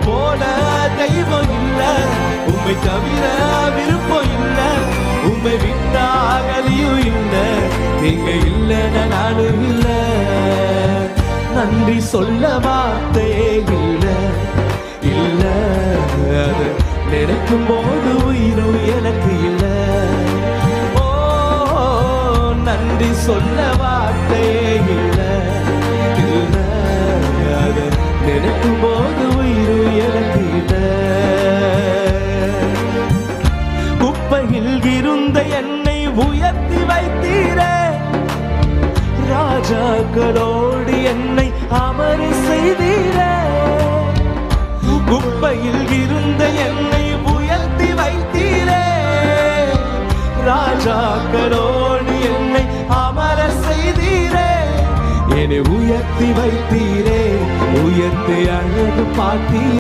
போல தெய்வம் இல்ல, உம்மை தவிர விருப்பம் இல்ல, உம்மை விட்டாகலியும் இல்ல, நீங்க இல்லைன்னா நானும் இல்ல. நன்றி சொல்ல வார்த்தையே இல்ல இல்ல, அது நினைக்கும் போது உயிரும் எனக்கு இல்ல. ஓ, நன்றி சொல்ல வார்த்தையே இல்ல இல்ல, அது நினைக்கும் போது உயிரும் எனக்கு இல்ல. குப்பையில் இருந்த என்னை உயர்த்தி வைத்தீரே, ராஜாக்களோடு என்னை அமர செய்தீரே. குப்பையில் இருந்த என்னை உயர்த்தி வைத்தீரே, ராஜாக்களோடு என்னை அமர செய்தீரே. என்னை உயர்த்தி வைத்தீரே, உயர்த்தி அழகு பார்த்தீரே.